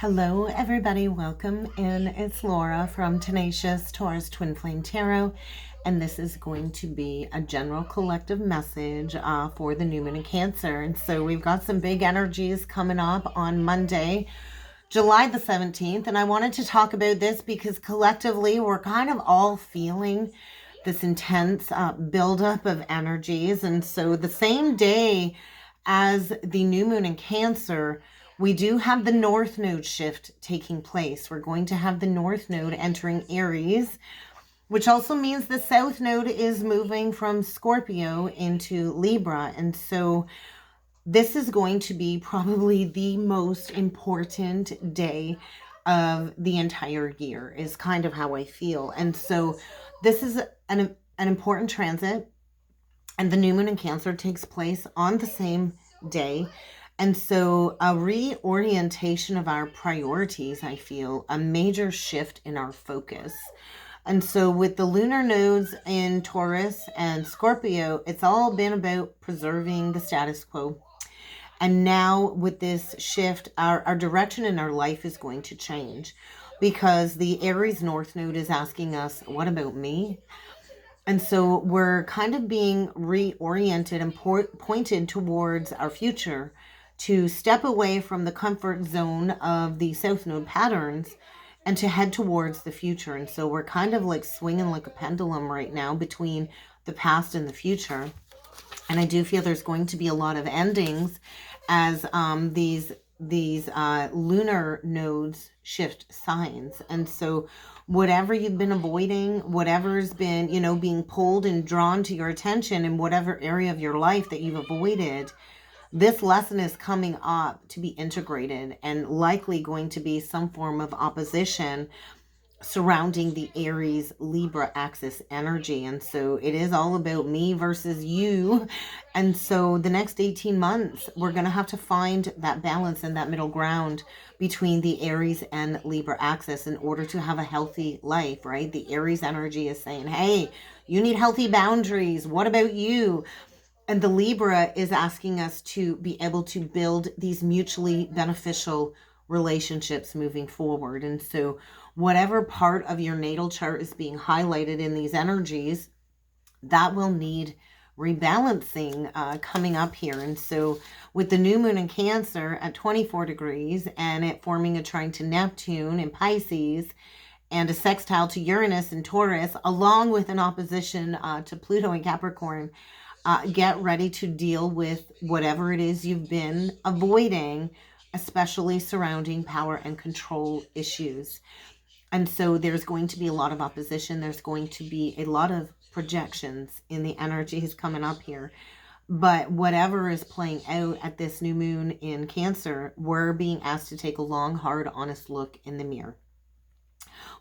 Hello, everybody. Welcome in. It's Laura from Tenacious Taurus Twin Flame Tarot, and this is going to be a general collective message for the new moon in Cancer. And so we've got some big energies coming up on Monday, July the 17th, and I wanted to talk about this because collectively we're kind of all feeling this intense buildup of energies. And so the same day as the new moon in Cancer, we do have the North Node shift taking place. We're going to have the North Node entering Aries, which also means the South Node is moving from Scorpio into Libra. And so this is going to be probably the most important day of the entire year, is kind of how I feel. And so this is an important transit, and the new moon in Cancer takes place on the same day. And so a reorientation of our priorities, I feel, a major shift in our focus. And so with the lunar nodes in Taurus and Scorpio, it's all been about preserving the status quo. And now with this shift, our direction in our life is going to change, because the Aries North Node is asking us, what about me? And so we're kind of being reoriented and pointed towards our future, to step away from the comfort zone of the South Node patterns and to head towards the future. And so we're kind of like swinging like a pendulum right now between the past and the future. And I do feel there's going to be a lot of endings as these lunar nodes shift signs. And so whatever you've been avoiding, whatever's been, being pulled and drawn to your attention in whatever area of your life that you've avoided, this lesson is coming up to be integrated, and likely going to be some form of opposition surrounding the Aries Libra axis energy. And so it is all about me versus you. And so the next 18 months, we're going to have to find that balance and that middle ground between the Aries and Libra axis in order to have a healthy life, right? The Aries energy is saying, hey, you need healthy boundaries. What about you? And the Libra is asking us to be able to build these mutually beneficial relationships moving forward. And so whatever part of your natal chart is being highlighted in these energies, that will need rebalancing coming up here. And so with the new moon in Cancer at 24 degrees and it forming a trine to Neptune in Pisces and a sextile to Uranus in Taurus, along with an opposition to Pluto in Capricorn, get ready to deal with whatever it is you've been avoiding, especially surrounding power and control issues. And so there's going to be a lot of opposition. There's going to be a lot of projections in the energies coming up here. But whatever is playing out at this new moon in Cancer, we're being asked to take a long, hard, honest look in the mirror.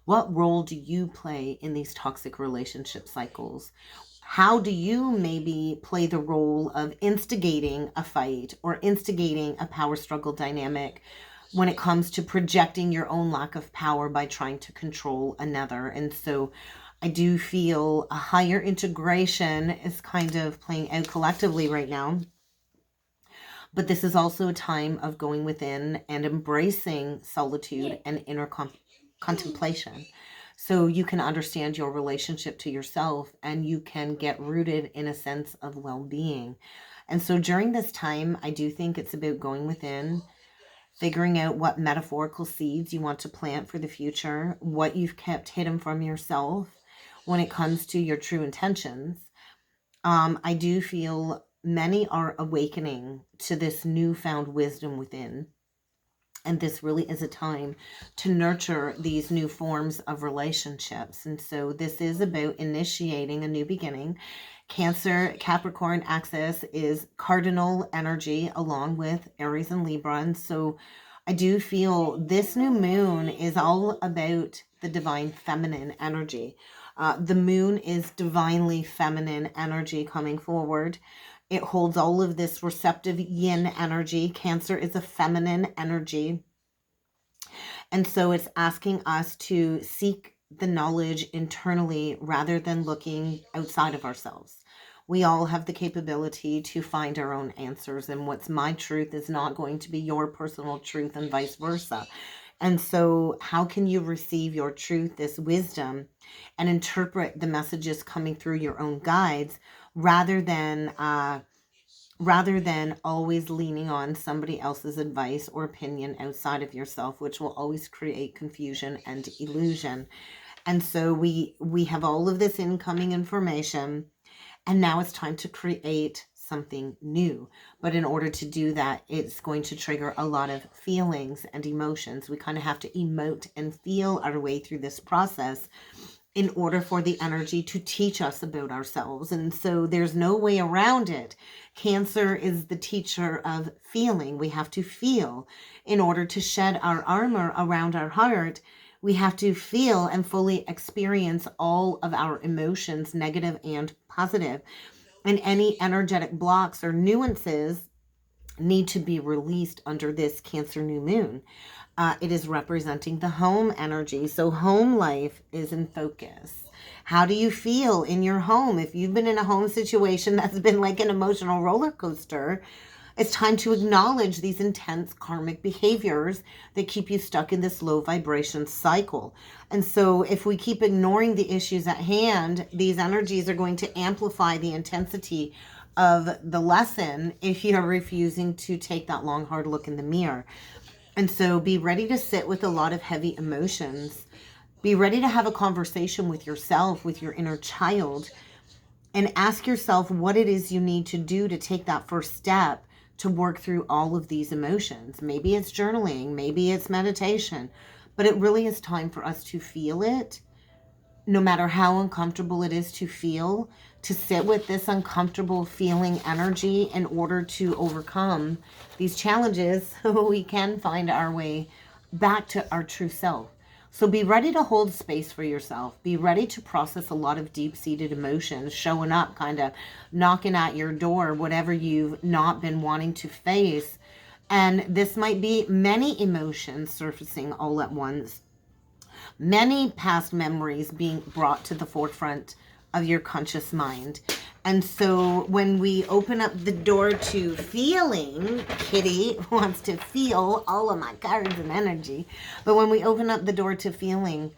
What role do you play in these toxic relationship cycles? How do you maybe play the role of instigating a fight or instigating a power struggle dynamic when it comes to projecting your own lack of power by trying to control another? And so I do feel a higher integration is kind of playing out collectively right now. But this is also a time of going within and embracing solitude and inner contemplation, so you can understand your relationship to yourself and you can get rooted in a sense of well-being. And so during this time, I do think it's about going within, figuring out what metaphorical seeds you want to plant for the future, what you've kept hidden from yourself when it comes to your true intentions. I do feel many are awakening to this newfound wisdom within. And this really is a time to nurture these new forms of relationships. And so this is about initiating a new beginning. Cancer, Capricorn axis is cardinal energy along with Aries and Libra. And so I do feel this new moon is all about the divine feminine energy. The moon is divinely feminine energy coming forward. It holds all of this receptive yin energy. Cancer is a feminine energy. And so it's asking us to seek the knowledge internally rather than looking outside of ourselves. We all have the capability to find our own answers, and what's my truth is not going to be your personal truth and vice versa. And so how can you receive your truth, this wisdom, and interpret the messages coming through your own guides rather than always leaning on somebody else's advice or opinion outside of yourself, which will always create confusion and illusion. And so we have all of this incoming information, and now it's time to create something new. But in order to do that, it's going to trigger a lot of feelings and emotions. We kind of have to emote and feel our way through this process in order for the energy to teach us about ourselves. And so there's no way around it. Cancer is the teacher of feeling. We have to feel in order to shed our armor around our heart. We have to feel and fully experience all of our emotions, negative and positive. And any energetic blocks or nuances need to be released under this Cancer new moon. It is representing the home energy. So home life is in focus. How do you feel in your home? If you've been in a home situation that's been like an emotional roller coaster, it's time to acknowledge these intense karmic behaviors that keep you stuck in this low vibration cycle. And so if we keep ignoring the issues at hand, these energies are going to amplify the intensity of the lesson if you're refusing to take that long, hard look in the mirror. And so be ready to sit with a lot of heavy emotions. Be ready to have a conversation with yourself, with your inner child, and ask yourself what it is you need to do to take that first step to work through all of these emotions. Maybe it's journaling, maybe it's meditation, but it really is time for us to feel it, no matter how uncomfortable it is to feel, to sit with this uncomfortable feeling energy in order to overcome these challenges so we can find our way back to our true self. So be ready to hold space for yourself. Be ready to process a lot of deep-seated emotions showing up, kind of knocking at your door, whatever you've not been wanting to face. And this might be many emotions surfacing all at once. Many past memories being brought to the forefront of your conscious mind. And so when we open up the door to feeling, Kitty wants to feel all of my cards and energy. But when we open up the door to feeling,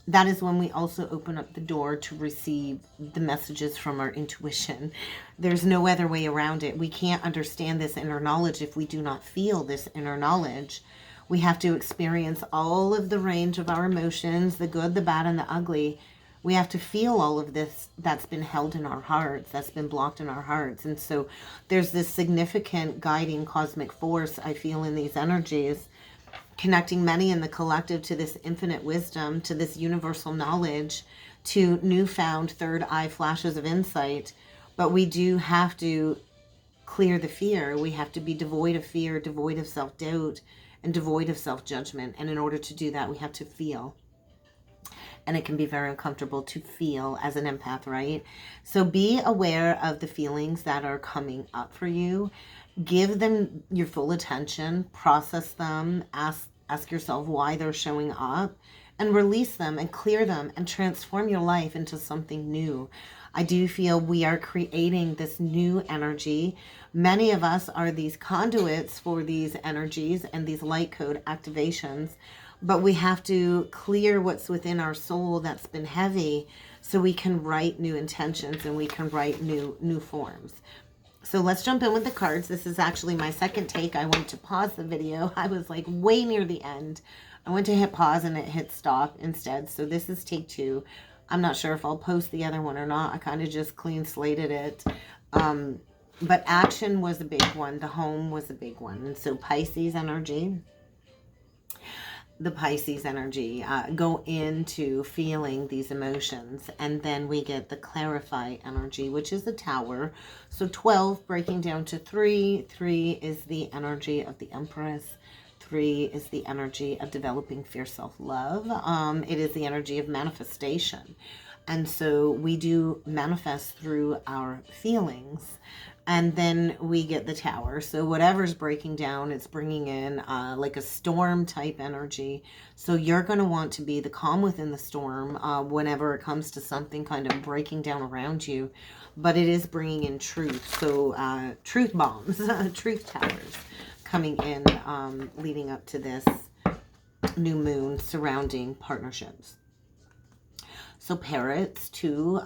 that is when we also open up the door to receive the messages from our intuition. There's no other way around it. We can't understand this inner knowledge if we do not feel this inner knowledge. We have to experience all of the range of our emotions, the good, the bad, and the ugly. We have to feel all of this that's been held in our hearts, that's been blocked in our hearts. And so there's this significant guiding cosmic force I feel in these energies, connecting many in the collective to this infinite wisdom, to this universal knowledge, to newfound third eye flashes of insight. But we do have to clear the fear. We have to be devoid of fear, devoid of self-doubt, and devoid of self-judgment. And in order to do that, we have to feel. And it can be very uncomfortable to feel as an empath, right? So be aware of the feelings that are coming up for you. Give them your full attention, process them, ask yourself why they're showing up, and release them and clear them and transform your life into something new. I do feel we are creating this new energy. Many of us are these conduits for these energies and these light code activations, but we have to clear what's within our soul that's been heavy so we can write new intentions and we can write new forms. So let's jump in with the cards. This is actually my second take. I went to pause the video. I was like way near the end. I went to hit pause and it hit stop instead. So this is take 2. I'm not sure if I'll post the other one or not. I kind of just clean slated it. But action was a big one. The home was a big one. And so Pisces energy. The Pisces energy, go into feeling these emotions. And then we get the clarify energy, which is the Tower. So 12 breaking down to 3. 3 is the energy of the Empress. 3 is the energy of developing fierce self-love. It is the energy of manifestation. And so we do manifest through our feelings. And then we get the Tower. So whatever's breaking down, it's bringing in like a storm type energy. So you're going to want to be the calm within the storm whenever it comes to something kind of breaking down around you. But it is bringing in truth. So truth bombs, truth towers coming in leading up to this new moon surrounding partnerships. So parrots too,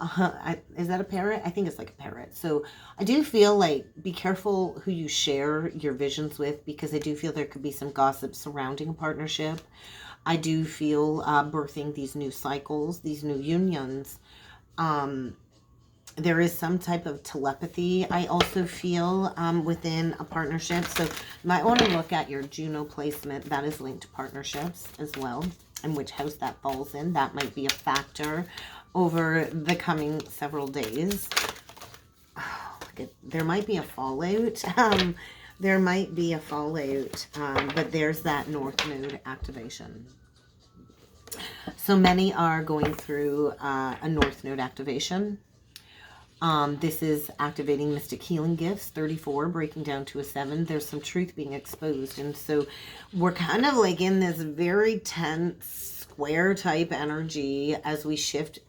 is that a parrot? I think it's like a parrot. So I do feel like be careful who you share your visions with, because I do feel there could be some gossip surrounding a partnership. I do feel birthing these new cycles, these new unions. There is some type of telepathy I also feel within a partnership. So you might want to look at your Juno placement. That is linked to partnerships as well, and which house that falls in. That might be a factor over the coming several days. Oh, look at, there might be a fallout. There might be a fallout, but there's that North Node activation. So many are going through a North Node activation. This is activating mystic healing gifts, 34, breaking down to a 7. There's some truth being exposed. And so we're kind of like in this very tense square type energy as we shift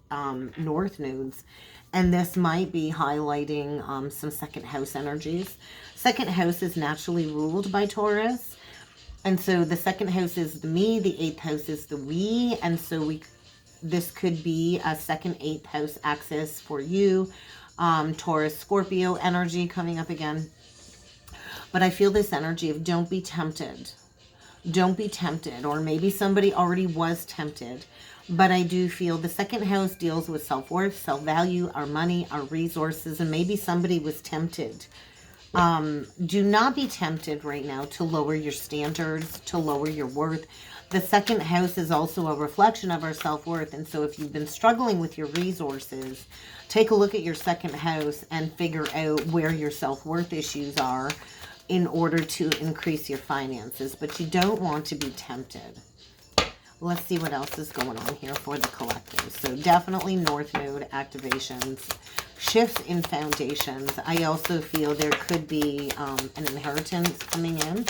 North nodes. And this might be highlighting some second house energies. Second house is naturally ruled by Taurus. And so the second house is the me, the 8th house is the we. And so this could be a second 8th house axis for you. Taurus, Scorpio energy coming up again. But I feel this energy of don't be tempted. Don't be tempted. Or maybe somebody already was tempted. But I do feel the second house deals with self-worth, self-value, our money, our resources. And maybe somebody was tempted. Do not be tempted right now to lower your standards, to lower your worth. The second house is also a reflection of our self-worth. And so if you've been struggling with your resources, take a look at your second house and figure out where your self-worth issues are in order to increase your finances. But you don't want to be tempted. Let's see what else is going on here for the collective. So definitely North Node activations, shifts in foundations. I also feel there could be an inheritance coming in.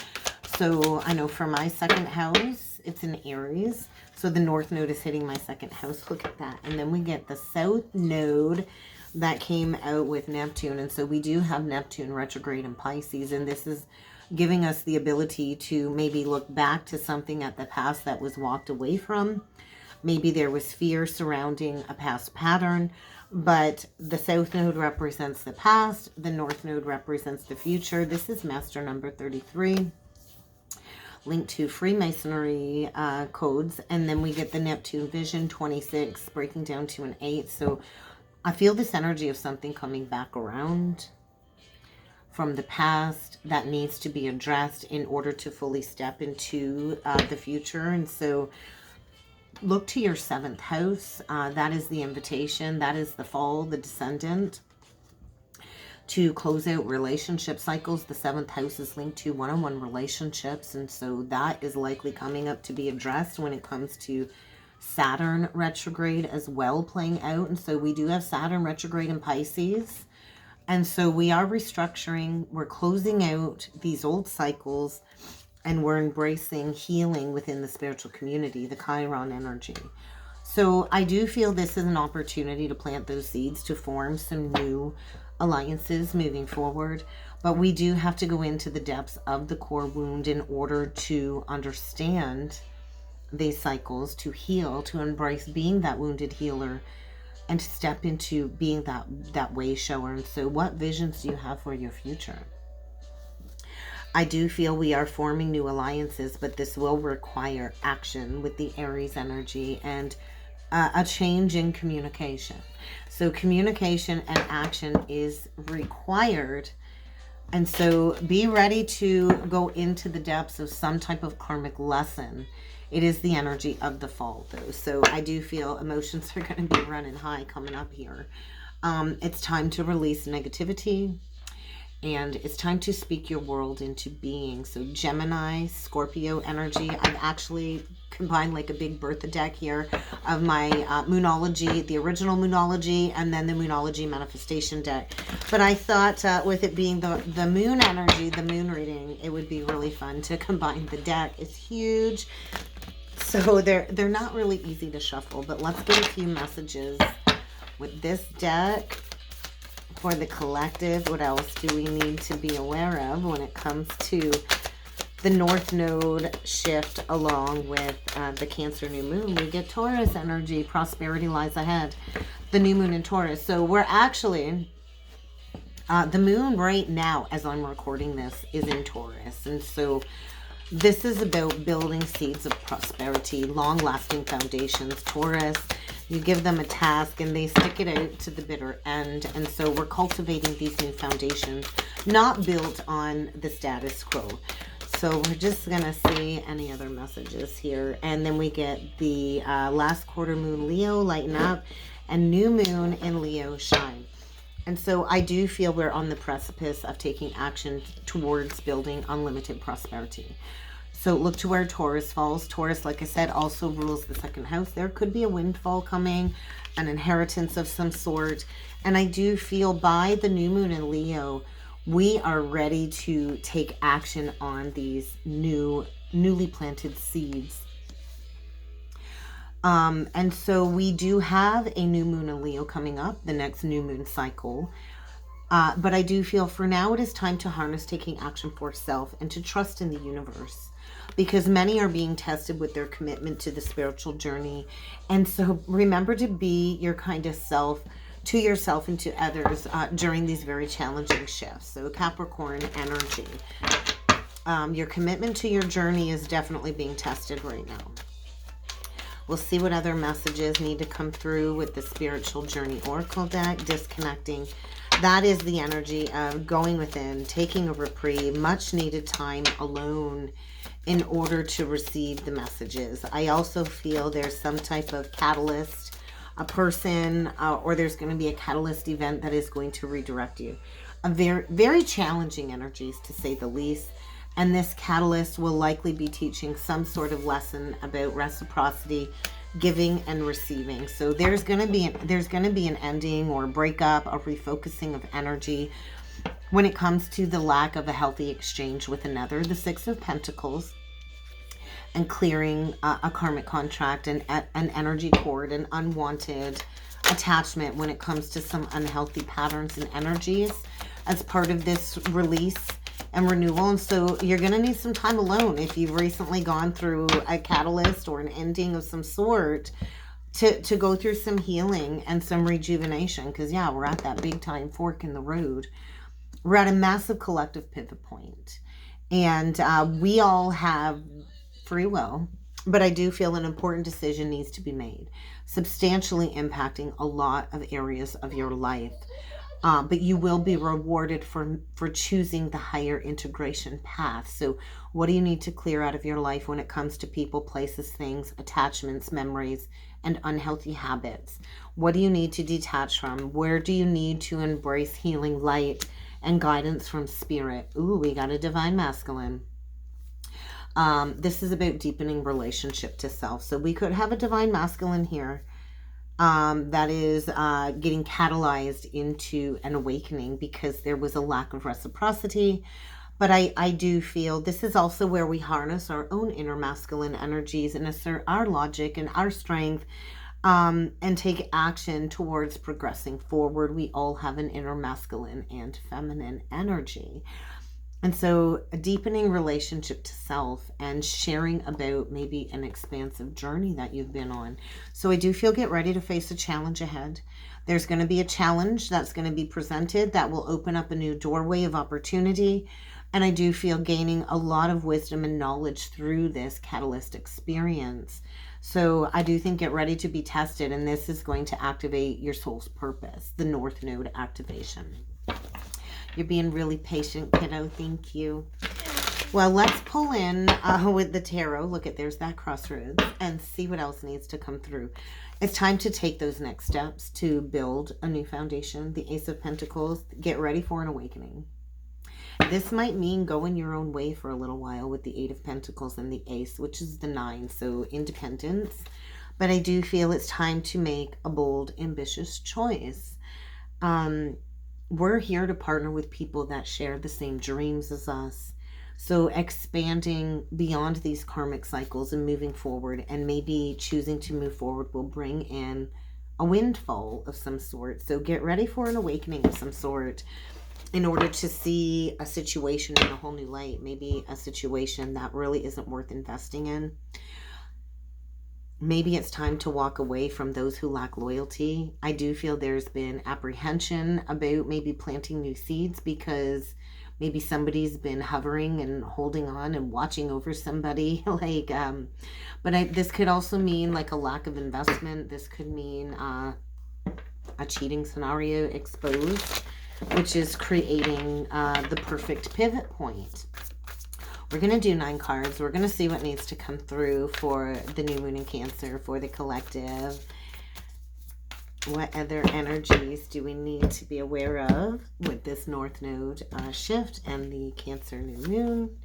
So I know for my second house, it's in Aries. So the North Node is hitting my second house. Look at that. And then we get the South Node that came out with Neptune. And so we do have Neptune retrograde in Pisces. And this is giving us the ability to maybe look back to something at the past that was walked away from. Maybe there was fear surrounding a past pattern. But the South Node represents the past. The North Node represents the future. This is master number 33. Linked to Freemasonry codes. And then we get the Neptune vision, 26, breaking down to an 8. So I feel this energy of something coming back around from the past that needs to be addressed in order to fully step into the future. And so look to your 7th house. That is the invitation. That is the fall, the descendant. To close out relationship cycles, the 7th house is linked to one-on-one relationships. And so that is likely coming up to be addressed when it comes to Saturn retrograde as well playing out. And so we do have Saturn retrograde in Pisces. And so we are restructuring. We're closing out these old cycles. And we're embracing healing within the spiritual community, the Chiron energy. So I do feel this is an opportunity to plant those seeds to form some new alliances moving forward. But we do have to go into the depths of the core wound in order to understand these cycles, to heal, to embrace being that wounded healer, and to step into being that way shower. And so what visions do you have for your future? I do feel we are forming new alliances, but this will require action with the Aries energy and a change in communication. So communication and action is required. And so be ready to go into the depths of some type of karmic lesson. It is the energy of the fall, though. So I do feel emotions are going to be running high coming up here. It's time to release negativity. And it's time to speak your world into being. So Gemini, Scorpio energy. I've actually combined like a big Bertha deck here of my Moonology, the original Moonology, and then the Moonology manifestation deck. But I thought with it being the moon energy, the moon reading, it would be really fun to combine the deck. It's huge. So they're not really easy to shuffle. But let's get a few messages with this deck. For the collective, what else do we need to be aware of when it comes to the North Node shift along with the Cancer new moon, we get Taurus energy. Prosperity lies ahead. The new moon in Taurus. So we're actually, the moon right now, as I'm recording this, is in Taurus. And so this is about building seeds of prosperity, long-lasting foundations. Taurus, you give them a task and they stick it out to the bitter end. And so we're cultivating these new foundations, not built on the status quo. So we're just going to see any other messages here. And then we get the last quarter moon Leo, lighten up, and new moon in Leo, shine. And so I do feel we're on the precipice of taking action towards building unlimited prosperity. So look to where Taurus falls. Taurus, like I said, also rules the second house. There could be a windfall coming, an inheritance of some sort. And I do feel by the new moon in Leo, we are ready to take action on these newly planted seeds. And so we do have a new moon in Leo coming up, the next new moon cycle. But I do feel for now it is time to harness taking action for self and to trust in the universe, because many are being tested with their commitment to the spiritual journey. And so remember to be your kindest self to yourself and to others during these very challenging shifts. So Capricorn energy, your commitment to your journey is definitely being tested right now. We'll see what other messages need to come through with the Spiritual Journey Oracle deck. Disconnecting. That is the energy of going within, taking a reprieve, much needed time alone in order to receive the messages. I also feel there's some type of catalyst, a person, or there's going to be a catalyst event that is going to redirect you. A very, very challenging energies, to say the least. And this catalyst will likely be teaching some sort of lesson about reciprocity, giving and receiving. So there's going to be an ending or breakup, a refocusing of energy when it comes to the lack of a healthy exchange with another. The Six of Pentacles, and clearing a karmic contract and an energy cord, an unwanted attachment when it comes to some unhealthy patterns and energies as part of this release and renewal. And so you're going to need some time alone if you've recently gone through a catalyst or an ending of some sort to go through some healing and some rejuvenation. Because yeah, we're at that big time fork in the road. We're at a massive collective pivot point. And we all have free will, but I do feel an important decision needs to be made, substantially impacting a lot of areas of your life. But you will be rewarded for choosing the higher integration path. So what do you need to clear out of your life when it comes to people, places, things, attachments, memories, and unhealthy habits? What do you need to detach from? Where do you need to embrace healing light and guidance from spirit? Ooh, we got a divine masculine. This is about deepening relationship to self. So we could have a divine masculine here. That is getting catalyzed into an awakening because there was a lack of reciprocity. But I do feel this is also where we harness our own inner masculine energies and assert our logic and our strength, and take action towards progressing forward. We all have an inner masculine and feminine energy. And so a deepening relationship to self and sharing about maybe an expansive journey that you've been on. So I do feel get ready to face a challenge ahead. There's going to be a challenge that's going to be presented that will open up a new doorway of opportunity. And I do feel gaining a lot of wisdom and knowledge through this catalyst experience. So I do think get ready to be tested. And this is going to activate your soul's purpose, the North Node activation. You're being really patient, kiddo. Thank you. Well, let's pull in with the tarot. Look at, there's that crossroads, and see what else needs to come through. It's time to take those next steps to build a new foundation. The Ace of Pentacles, get ready for an awakening. This might mean going your own way for a little while with the Eight of Pentacles and the Ace, which is the 9, so independence. But I do feel it's time to make a bold, ambitious choice. We're here to partner with people that share the same dreams as us. So expanding beyond these karmic cycles and moving forward, and maybe choosing to move forward will bring in a windfall of some sort. So get ready for an awakening of some sort. in order to see a situation in a whole new light, maybe a situation that really isn't worth investing in. Maybe it's time to walk away from those who lack loyalty. I do feel there's been apprehension about maybe planting new seeds because maybe somebody's been hovering and holding on and watching over somebody. This could also mean like a lack of investment. This could mean a cheating scenario exposed, which is creating the perfect pivot point. We're going to do 9 cards. We're going to see what needs to come through for the new moon in Cancer, for the collective. What other energies do we need to be aware of with this North Node shift and the Cancer new moon?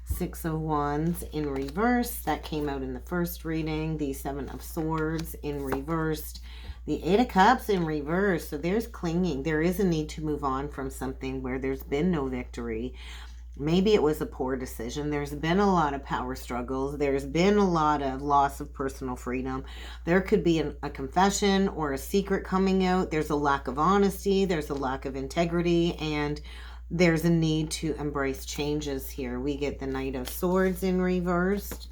6 of Wands in reverse. That came out in the first reading. The 7 of Swords in reversed. The 8 of Cups in reverse. So there's clinging. There is a need to move on from something where there's been no victory. Maybe it was a poor decision. There's been a lot of power struggles. There's been a lot of loss of personal freedom. There could be a confession or a secret coming out. There's a lack of honesty. There's a lack of integrity. And there's a need to embrace changes here. We get the Knight of Swords in reversed.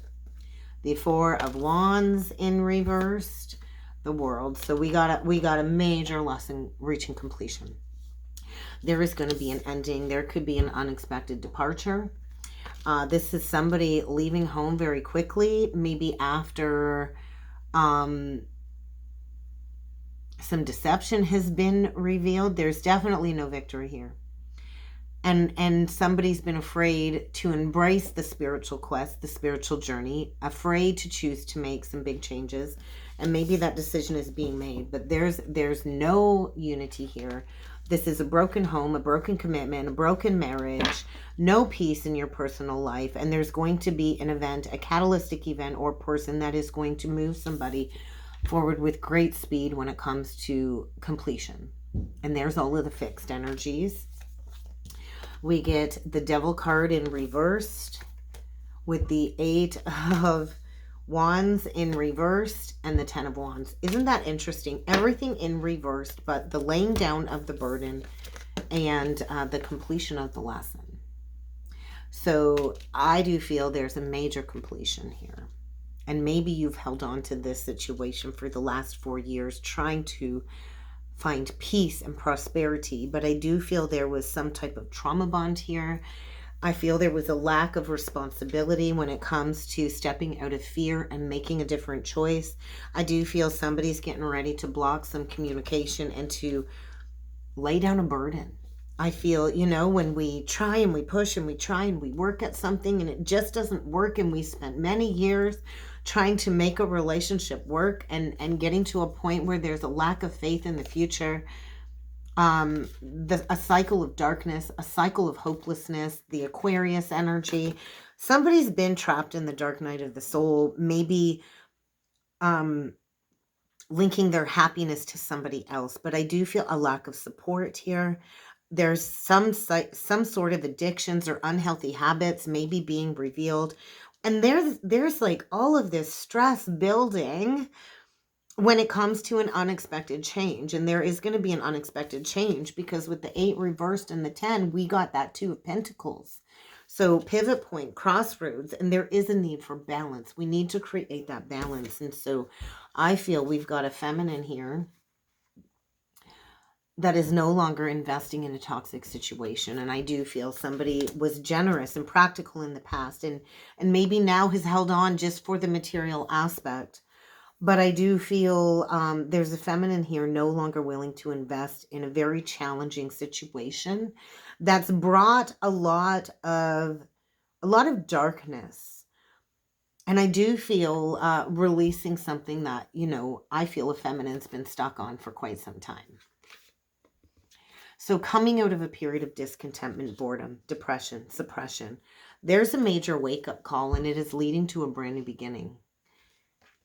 The 4 of Wands in reversed. The World. So we got a major lesson reaching completion. There is going to be an ending. There could be an unexpected departure. This is somebody leaving home very quickly, maybe after some deception has been revealed. There's definitely no victory here. And somebody's been afraid to embrace the spiritual quest, the spiritual journey, afraid to choose to make some big changes. And maybe that decision is being made, but there's no unity here. This is a broken home, a broken commitment, a broken marriage, no peace in your personal life. And there's going to be an event, a catalytic event or person that is going to move somebody forward with great speed when it comes to completion. And there's all of the fixed energies. We get the Devil card in reversed with the 8 of Wands in reversed and the 10 of Wands. Isn't that interesting? Everything in reversed, but the laying down of the burden and the completion of the lesson. So I do feel there's a major completion here. And maybe you've held on to this situation for the last 4 years, trying to find peace and prosperity. But I do feel there was some type of trauma bond here. I feel there was a lack of responsibility when it comes to stepping out of fear and making a different choice. I do feel somebody's getting ready to block some communication and to lay down a burden. I feel, when we try and we push and we try and we work at something and it just doesn't work, and we spent many years trying to make a relationship work and getting to a point where there's a lack of faith in the future. A cycle of darkness, a cycle of hopelessness, the Aquarius energy. Somebody's been trapped in the dark night of the soul, maybe linking their happiness to somebody else. But I do feel a lack of support here. There's some sort of addictions or unhealthy habits maybe being revealed. And there's like all of this stress building when it comes to an unexpected change. And there is going to be an unexpected change because with the 8 reversed and the 10, we got that 2 of Pentacles. So pivot point, crossroads, and there is a need for balance. We need to create that balance. And so I feel we've got a feminine here that is no longer investing in a toxic situation. And I do feel somebody was generous and practical in the past and maybe now has held on just for the material aspect. But I do feel there's a feminine here no longer willing to invest in a very challenging situation that's brought a lot of darkness. And I do feel releasing something that, I feel a feminine's been stuck on for quite some time. So coming out of a period of discontentment, boredom, depression, suppression, there's a major wake-up call, and it is leading to a brand new beginning.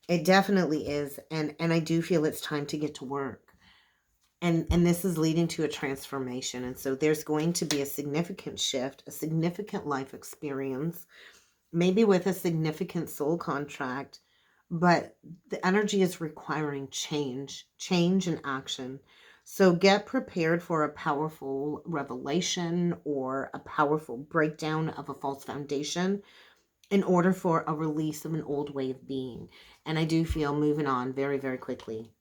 It definitely is. And I do feel it's time to get to work. And this is leading to a transformation. And so there's going to be a significant shift, a significant life experience, maybe with a significant soul contract. But the energy is requiring change and action. So get prepared for a powerful revelation or a powerful breakdown of a false foundation in order for a release of an old way of being. And I do feel moving on very, very quickly.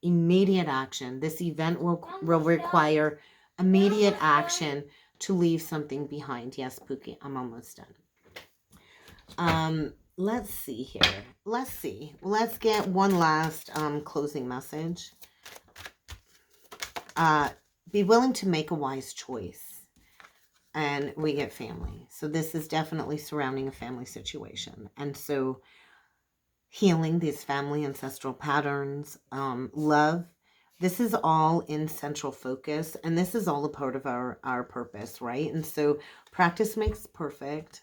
Immediate action. This event will require immediate action to leave something behind. Yes, Pookie, I'm almost done. Let's see here. Let's see. Let's get one last closing message. Be willing to make a wise choice. And we get family. So this is definitely surrounding a family situation. And so healing these family ancestral patterns, love, this is all in central focus. And this is all a part of our purpose, right? And so practice makes perfect.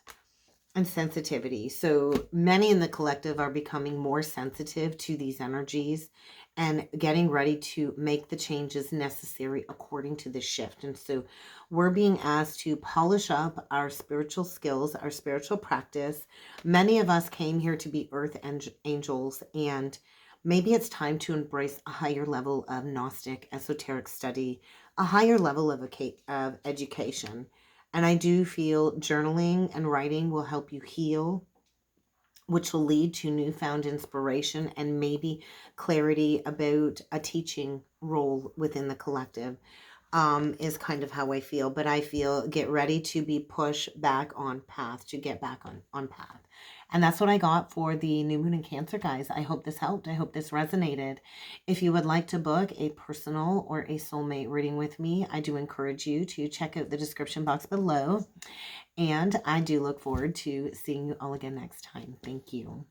And sensitivity. So many in the collective are becoming more sensitive to these energies and getting ready to make the changes necessary according to the shift. And so we're being asked to polish up our spiritual skills, our spiritual practice. Many of us came here to be earth angels, and maybe it's time to embrace a higher level of Gnostic esoteric study, a higher level of education. And I do feel journaling and writing will help you heal, which will lead to newfound inspiration and maybe clarity about a teaching role within the collective, is kind of how I feel. But I feel get ready to be pushed back on path, to get back on path. And that's what I got for the new moon in Cancer, guys. I hope this helped. I hope this resonated. If you would like to book a personal or a soulmate reading with me, I do encourage you to check out the description box below. And I do look forward to seeing you all again next time. Thank you.